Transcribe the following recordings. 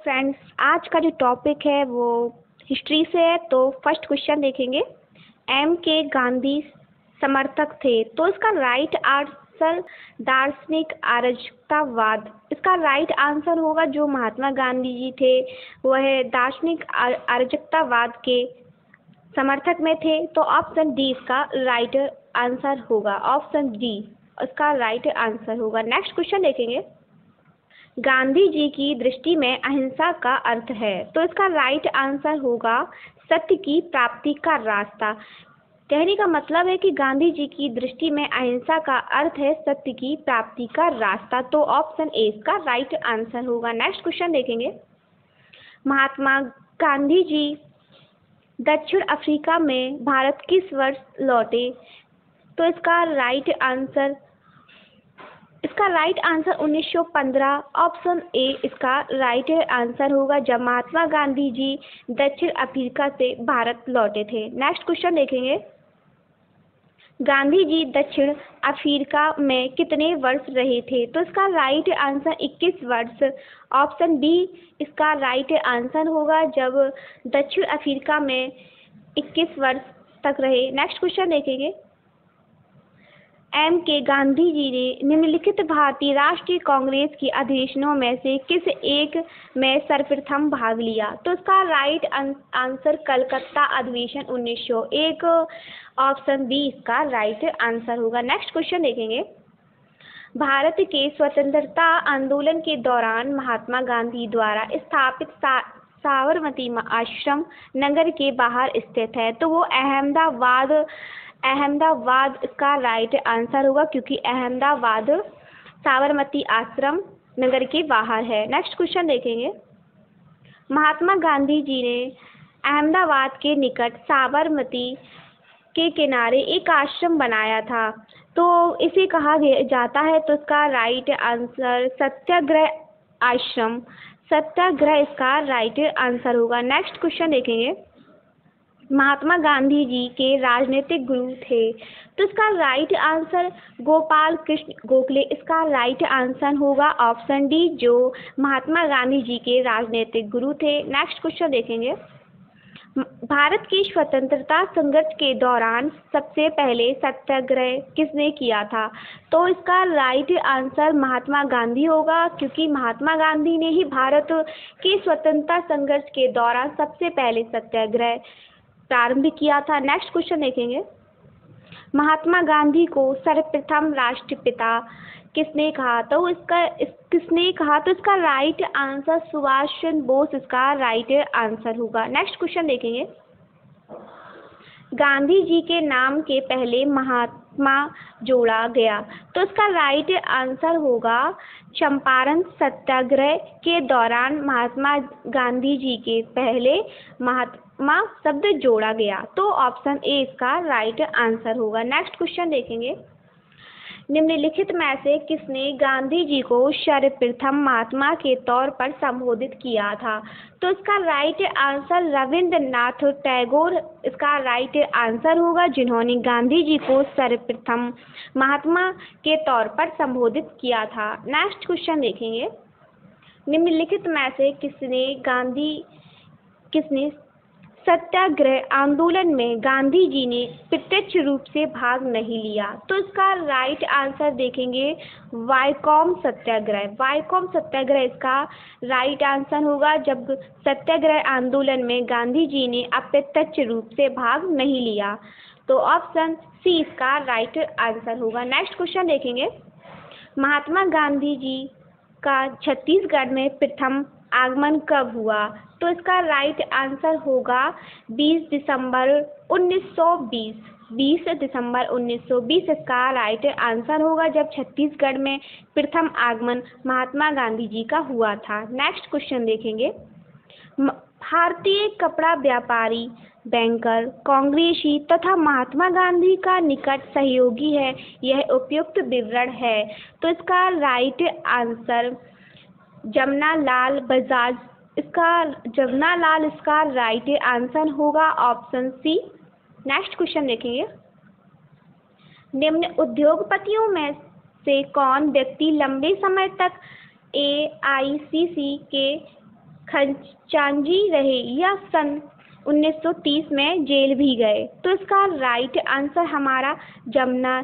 Friends, आज का जो टॉपिक है वो हिस्ट्री से है। तो फर्स्ट क्वेश्चन देखेंगे। एम के गांधी समर्थक थे, तो इसका राइट आंसर दार्शनिक अराजकतावाद। इसका राइट आंसर होगा जो महात्मा गांधी जी थे वह दार्शनिक अराजकतावाद के समर्थक में थे। तो ऑप्शन डी इसका राइट आंसर होगा। ऑप्शन डी इसका राइट आंसर होगा। नेक्स्ट क्वेश्चन देखेंगे। गांधी जी की दृष्टि में अहिंसा का अर्थ है, तो इसका राइट आंसर होगा सत्य की प्राप्ति का रास्ता। कहने का मतलब है कि गांधी जी की दृष्टि में अहिंसा का अर्थ है सत्य की प्राप्ति का रास्ता। तो ऑप्शन ए इसका राइट आंसर होगा। नेक्स्ट क्वेश्चन देखेंगे। महात्मा गांधी जी दक्षिण अफ्रीका में भारत किस वर्ष लौटे, तो इसका राइट आंसर 1915। ऑप्शन ए इसका राइट आंसर होगा जब महात्मा गांधी जी दक्षिण अफ्रीका से भारत लौटे थे। नेक्स्ट क्वेश्चन देखेंगे। गांधी जी दक्षिण अफ्रीका में कितने वर्ष रहे थे, तो इसका राइट आंसर 21 वर्ष। ऑप्शन बी इसका राइट आंसर होगा जब दक्षिण अफ्रीका में 21 वर्ष तक रहे। नेक्स्ट क्वेश्चन देखेंगे। एम के गांधी जी ने निम्नलिखित भारतीय राष्ट्रीय कांग्रेस की अधिवेशनों में से किस एक में सर्वप्रथम भाग लिया, तो इसका राइट आंसर कलकत्ता अधिवेशन 1901। ऑप्शन बी इसका राइट आंसर होगा। नेक्स्ट क्वेश्चन देखेंगे। भारत के स्वतंत्रता आंदोलन के दौरान महात्मा गांधी द्वारा स्थापित साबरमती आश्रम नगर के बाहर स्थित है, तो वो अहमदाबाद इसका राइट आंसर होगा क्योंकि अहमदाबाद साबरमती आश्रम नगर के बाहर है। नेक्स्ट क्वेश्चन देखेंगे। महात्मा गांधी जी ने अहमदाबाद के निकट साबरमती के किनारे एक आश्रम बनाया था, तो इसे कहा जाता है, तो इसका राइट आंसर सत्याग्रह आश्रम। सत्याग्रह इसका राइट आंसर होगा। नेक्स्ट क्वेश्चन देखेंगे। महात्मा गांधी जी के राजनीतिक गुरु थे, तो इसका राइट आंसर गोपाल कृष्ण गोखले इसका राइट आंसर होगा। ऑप्शन डी जो महात्मा गांधी जी के राजनीतिक गुरु थे। नेक्स्ट क्वेश्चन देखेंगे। भारत की स्वतंत्रता संघर्ष के दौरान सबसे पहले सत्याग्रह किसने किया था, तो इसका राइट आंसर महात्मा गांधी होगा क्योंकि महात्मा गांधी ने ही भारत के स्वतंत्रता संघर्ष के दौरान सबसे पहले सत्याग्रह प्रारंभ किया था। नेक्स्ट क्वेश्चन देखेंगे। महात्मा गांधी को सर्वप्रथम राष्ट्रपिता किसने कहा, तो इसका राइट आंसर सुभाष चंद्र बोस इसका राइट आंसर होगा। नेक्स्ट क्वेश्चन देखेंगे। गांधी जी के नाम के पहले महात्मा जोड़ा गया, तो इसका राइट आंसर होगा चंपारण सत्याग्रह के दौरान महात्मा गांधी जी के पहले महात्मा शब्द जोड़ा गया, तो ऑप्शन ए इसका राइट आंसर होगा। नेक्स्ट क्वेश्चन देखेंगे। निम्नलिखित में से किसने गांधी जी को सर्वप्रथम महात्मा के तौर पर संबोधित किया था, तो इसका राइट आंसर रविंद्रनाथ टैगोर इसका राइट आंसर होगा जिन्होंने गांधी जी को सर्वप्रथम महात्मा के तौर पर संबोधित किया था। नेक्स्ट क्वेश्चन देखेंगे। निम्नलिखित में से किसने सत्याग्रह आंदोलन में गांधी जी ने प्रत्यक्ष रूप से भाग नहीं लिया, तो इसका राइट आंसर देखेंगे वाइकोम सत्याग्रह। वाइकोम सत्याग्रह इसका राइट आंसर होगा जब सत्याग्रह आंदोलन में गांधी जी ने अप्रत्यक्ष रूप से भाग नहीं लिया, तो ऑप्शन सी इसका राइट आंसर होगा। नेक्स्ट क्वेश्चन देखेंगे। महात्मा गांधी जी का छत्तीसगढ़ में प्रथम आगमन कब हुआ, तो इसका राइट आंसर होगा 20 दिसंबर 1920। 20 दिसंबर 1920 इसका राइट आंसर होगा जब छत्तीसगढ़ में प्रथम आगमन महात्मा गांधी जी का हुआ था। नेक्स्ट क्वेश्चन देखेंगे। भारतीय कपड़ा व्यापारी, बैंकर, कांग्रेसी तथा महात्मा गांधी का निकट सहयोगी है, यह उपयुक्त विवरण है, तो इसका राइट आंसर जमनालाल बजाज जमनालाल इसका राइट आंसर होगा। Option C. नेक्स्ट क्वेश्चन देखेंगे। निम्न उद्योगपतियों में से कौन व्यक्ति लंबे समय तक AICC के खजांची रहे या सन 1930 में जेल भी गए। तो इसका राइट आंसर हमारा जमुना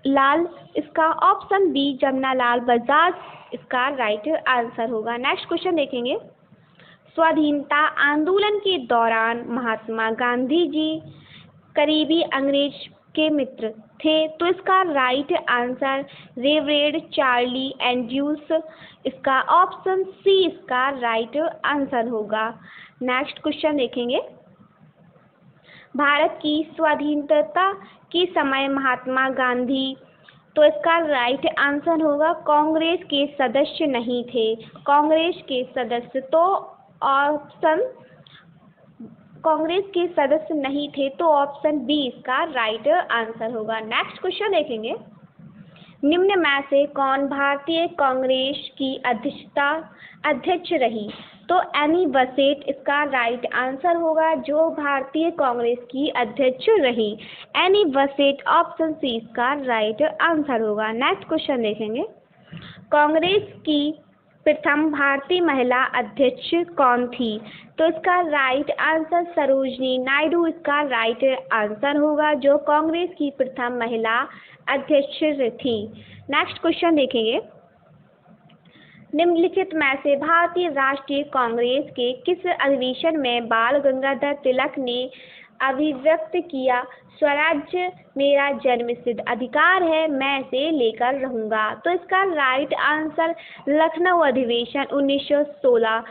लाल, इसका ऑप्शन बी जमुना लाल बजाज इसका राइट आंसर होगा। नेक्स्ट क्वेश्चन देखेंगे। स्वाधीनता आंदोलन के दौरान महात्मा गांधी जी करीबी अंग्रेज के मित्र थे। तो इसका right answer reverend Charlie Andrews, इसका ऑप्शन सी इसका राइट आंसर होगा। नेक्स्ट क्वेश्चन देखेंगे। भारत की स्वाधीनता के समय महात्मा गांधी, तो इसका राइट आंसर होगा कांग्रेस के सदस्य नहीं थे। कांग्रेस के सदस्य, तो ऑप्शन कांग्रेस के सदस्य नहीं थे, तो ऑप्शन बी इसका राइट आंसर होगा। नेक्स्ट क्वेश्चन देखेंगे। निम्न में से कौन भारतीय कांग्रेस की अध्यक्ष रही? तो एनी बेसेंट इसका राइट आंसर होगा, जो भारतीय कांग्रेस की अध्यक्ष रही। एनी बेसेंट ऑप्शन सी इसका राइट आंसर होगा। नेक्स्ट क्वेश्चन देखेंगे। कांग्रेस की प्रथम भारतीय महिला अध्यक्ष कौन थी? तो इसका राइट आंसर सरोजिनी नायडू इसका राइट आंसर होगा, जो कांग्रेस की प्रथम महिला अध्यक्ष थी। नेक्स्ट क्वेश्चन देखेंगे। निम्नलिखित में से भारतीय राष्ट्रीय कांग्रेस के किस अधिवेशन में बाल गंगाधर तिलक ने अभिव्यक्त किया स्वराज्य मेरा जन्मसिद्ध अधिकार है, मैं इसे लेकर रहूंगा? तो इसका राइट आंसर लखनऊ अधिवेशन 1916।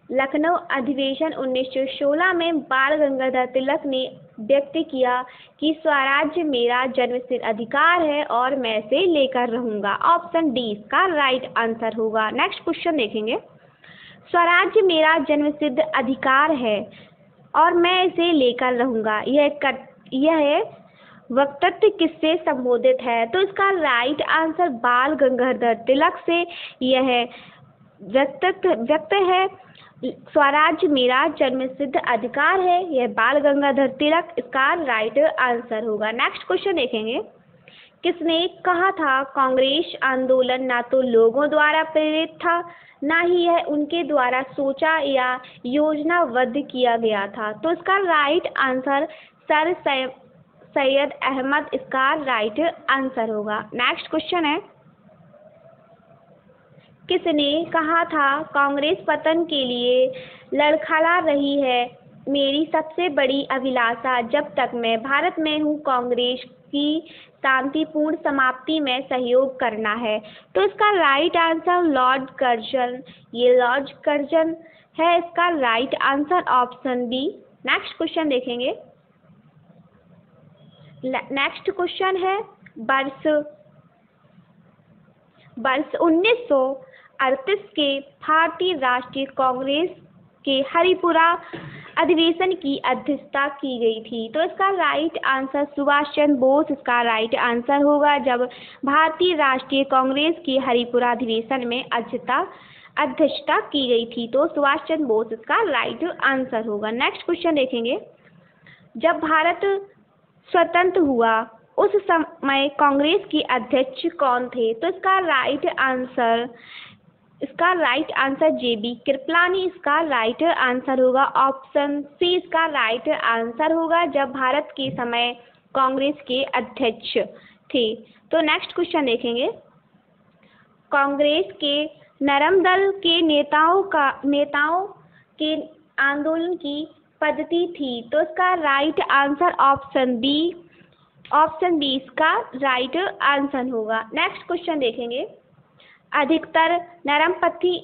लखनऊ अधिवेशन 1916 में बाल गंगाधर तिलक ने व्यक्त किया कि स्वराज्य मेरा जन्मसिद्ध अधिकार है और मैं इसे लेकर रहूंगा। ऑप्शन डी इसका राइट आंसर होगा। नेक्स्ट क्वेश्चन देखेंगे। स्वराज्य मेरा जन्मसिद्ध अधिकार है और मैं इसे लेकर रहूंगा, यह वक्तव्य किससे संबोधित है? तो इसका राइट आंसर बाल गंगाधर तिलक से यह व्यक्त है। स्वराज्य मेरा जन्मसिद्ध अधिकार है, यह बाल गंगाधर तिलक इसका राइट आंसर होगा। नेक्स्ट क्वेश्चन देखेंगे। किसने कहा था कांग्रेस आंदोलन ना तो लोगों द्वारा प्रेरित था, ना ही यह उनके द्वारा सोचा या योजनाबद्ध किया गया था? तो इसका right answer sir Syed Ahmad इसका राइट आंसर होगा। नेक्स्ट क्वेश्चन है। किसने कहा था कांग्रेस पतन के लिए लड़खड़ा रही है, मेरी सबसे बड़ी अभिलाषा जब तक मैं भारत में हूँ कांग्रेस की शांतिपूर्ण समाप्ति में सहयोग करना है? तो इसका राइट आंसर लॉर्ड कर्जन, ये लॉर्ड कर्जन है इसका right answer, option B. Next question देखेंगे। नेक्स्ट क्वेश्चन है। वर्ष 1938 के भारतीय राष्ट्रीय कांग्रेस के हरिपुरा अधिवेशन की अध्यक्षता की गई थी। तो इसका राइट आंसर सुभाष चंद्र बोस इसका राइट आंसर होगा, जब भारतीय राष्ट्रीय कांग्रेस की हरिपुरा अधिवेशन में अध्यक्षता की गई थी। तो सुभाष चंद्र बोस इसका राइट आंसर होगा। नेक्स्ट क्वेश्चन देखेंगे। जब भारत स्वतंत्र हुआ उस समय कांग्रेस के अध्यक्ष कौन थे? तो इसका राइट आंसर जेबी कृपलानी इसका राइट आंसर होगा। ऑप्शन सी इसका राइट आंसर होगा, जब भारत के समय कांग्रेस के अध्यक्ष थे। तो नेक्स्ट क्वेश्चन देखेंगे। कांग्रेस के नरम दल के नेताओं के आंदोलन की पद्धति थी। तो इसका राइट आंसर ऑप्शन बी इसका राइट आंसर होगा। नेक्स्ट क्वेश्चन देखेंगे। अधिकतर नरमपंथी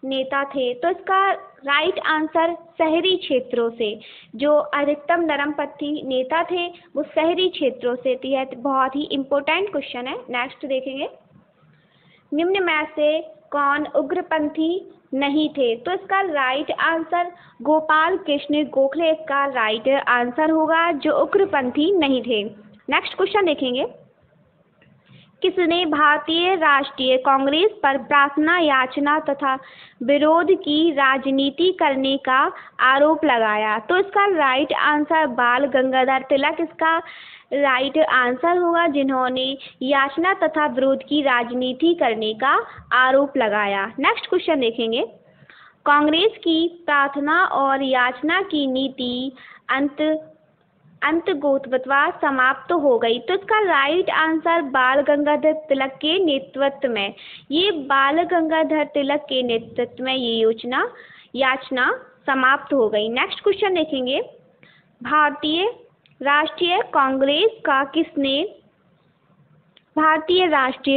नेता थे। तो इसका राइट आंसर शहरी क्षेत्रों से, जो अधिकतम नरमपंथी नेता थे वो शहरी क्षेत्रों से थे। यह बहुत ही इम्पोर्टेंट क्वेश्चन है। नेक्स्ट देखेंगे। निम्न में से कौन उग्रपंथी नहीं थे? तो इसका राइट आंसर गोपाल कृष्ण गोखले इसका राइट आंसर होगा, जो उग्रपंथी नहीं थे। नेक्स्ट क्वेश्चन देखेंगे। किसने भारतीय राष्ट्रीय कांग्रेस पर प्रार्थना याचना तथा विरोध की राजनीति करने का आरोप लगाया? तो इसका राइट आंसर बाल गंगाधर तिलक इसका राइट आंसर होगा, जिन्होंने याचना तथा विरोध की राजनीति करने का आरोप लगाया। नेक्स्ट क्वेश्चन देखेंगे। कांग्रेस की प्रार्थना और याचना की नीति अंतर्गतवा समाप्त हो गई। तो इसका राइट आंसर बाल गंगाधर तिलक के नेतृत्व में, ये बाल गंगाधर तिलक के नेतृत्व में ये याचना समाप्त हो गई। नेक्स्ट क्वेश्चन देखेंगे, भारतीय राष्ट्रीय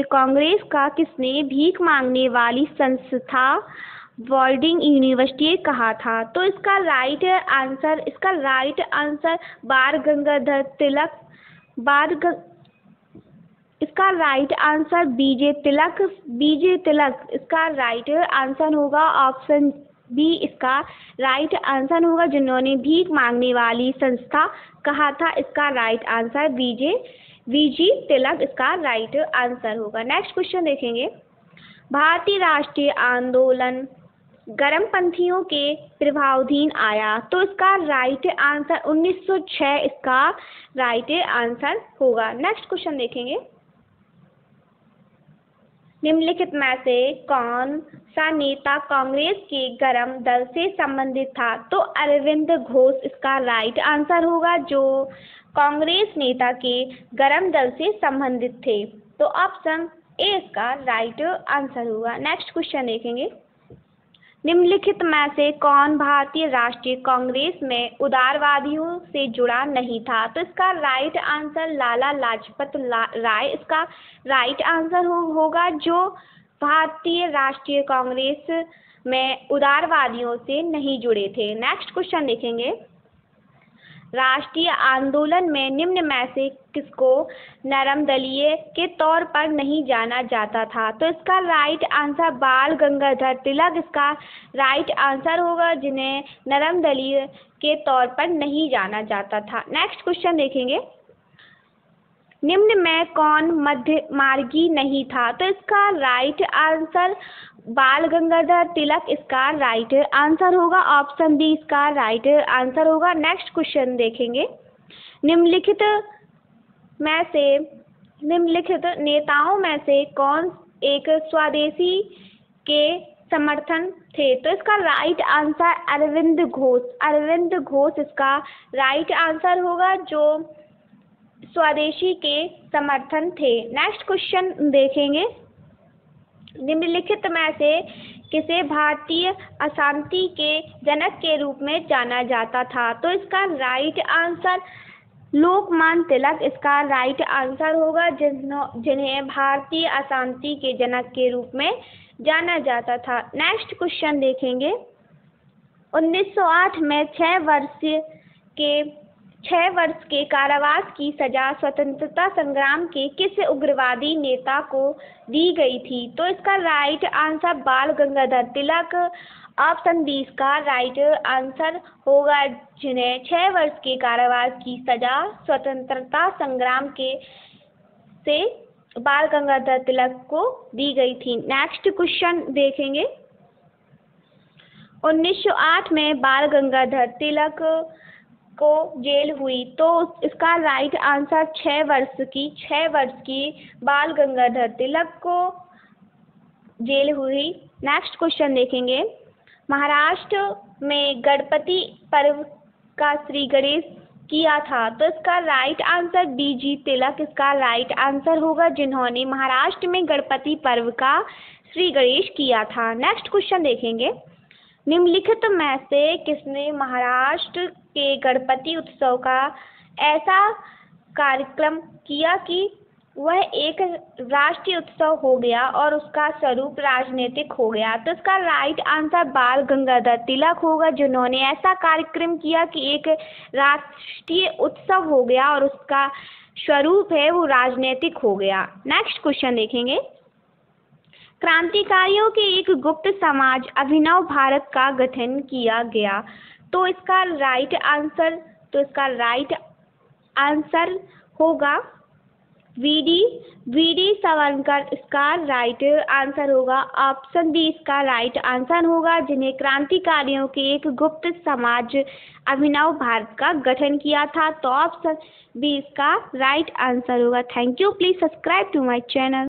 कांग्रेस का किसने भीख मांगने वाली संस्था वर्ल्डिंग यूनिवर्सिटी कहा था? तो इसका राइट आंसर बाल गंगाधर तिलक, इसका राइट आंसर बीजे तिलक इसका राइट आंसर होगा। ऑप्शन बी इसका राइट आंसर होगा, जिन्होंने भीख मांगने वाली संस्था कहा था। इसका राइट आंसर बीजे तिलक इसका राइट आंसर होगा। नेक्स्ट क्वेश्चन देखेंगे, भारतीय राष्ट्रीय आंदोलन गर्मपंथियों के प्रभावाधीन आया। तो इसका राइट आंसर 1906 इसका राइट आंसर होगा। नेक्स्ट क्वेश्चन देखेंगे, निम्नलिखित में से कौन सा नेता कांग्रेस के गर्म दल से संबंधित था? तो अरविंद घोष इसका राइट आंसर होगा, जो कांग्रेस नेता के गर्म दल से संबंधित थे। तो ऑप्शन ए इसका राइट आंसर होगा। नेक्स्ट क्वेश्चन देखेंगे, निम्नलिखित में से कौन भारतीय राष्ट्रीय कांग्रेस में उदारवादियों से जुड़ा नहीं था? तो इसका राइट आंसर लाला लाजपत राय इसका राइट आंसर होगा, जो भारतीय राष्ट्रीय कांग्रेस में उदारवादियों से नहीं जुड़े थे। नेक्स्ट क्वेश्चन देखेंगे, राष्ट्रीय आंदोलन में निम्न में से किसको नरमदलीय के तौर पर नहीं जाना जाता था? तो इसका राइट आंसर बाल गंगाधर तिलक इसका राइट आंसर होगा, जिन्हें नरमदलीय के तौर पर नहीं जाना जाता था। नेक्स्ट क्वेश्चन देखेंगे, निम्न में कौन मध्य मार्गी नहीं था? तो इसका राइट आंसर बाल गंगाधर तिलक इसका राइट आंसर होगा। ऑप्शन बी इसका राइट आंसर होगा। नेक्स्ट क्वेश्चन देखेंगे, निम्नलिखित नेताओं में से कौन एक स्वदेशी के समर्थन थे? तो इसका राइट आंसर अरविंद घोष इसका राइट आंसर होगा, जो स्वदेशी के समर्थन थे। नेक्स्ट क्वेश्चन देखेंगे, निम्नलिखित में से किसे भारतीय अशांति के जनक के रूप में जाना जाता था? तो इसका राइट आंसर लोकमान्य तिलक इसका राइट आंसर होगा, जिन्हें भारतीय अशांति के जनक के रूप में जाना जाता था। नेक्स्ट क्वेश्चन देखेंगे, 1908 में 6 वर्ष के कारावास की सजा स्वतंत्रता संग्राम के किस उग्रवादी नेता को दी गई थी? तो इसका राइट आंसर बाल गंगाधर तिलक। ऑप्शन बी इसका राइट आंसर होगा, जिन्हें 6 वर्ष के कारावास की सजा स्वतंत्रता संग्राम के से बाल गंगाधर तिलक को दी गई थी। नेक्स्ट क्वेश्चन देखेंगे, 1908 में बाल गंगाधर तिलक को जेल हुई। तो इसका राइट आंसर 6 वर्ष की बाल गंगाधर तिलक को जेल हुई। नेक्स्ट क्वेश्चन देखेंगे, महाराष्ट्र में गणपति पर्व का श्री गणेश किया था। तो इसका राइट आंसर बीजी तिलक इसका राइट आंसर होगा, जिन्होंने महाराष्ट्र में गणपति पर्व का श्री गणेश किया था। नेक्स्ट क्वेश्चन देखेंगे, निम्नलिखित में से किसने महाराष्ट्र के गणपति उत्सव का ऐसा कार्यक्रम किया कि वह एक राष्ट्रीय उत्सव हो गया और उसका स्वरूप राजनीतिक हो गया? तो इसका राइट आंसर बाल गंगाधर तिलक होगा, जिन्होंने ऐसा कार्यक्रम किया कि एक राष्ट्रीय उत्सव हो गया और उसका स्वरूप है वो राजनीतिक हो गया। नेक्स्ट क्वेश्चन देखेंगे, क्रांतिकारियों के एक गुप्त समाज अभिनव भारत का गठन किया गया। तो इसका राइट आंसर होगा वीडी सावरकर इसका राइट आंसर होगा। ऑप्शन बी इसका राइट आंसर होगा, जिन्हें क्रांतिकारियों के एक गुप्त समाज अभिनव भारत का गठन किया था। तो ऑप्शन बी इसका राइट आंसर होगा। Thank you. Please subscribe to my channel.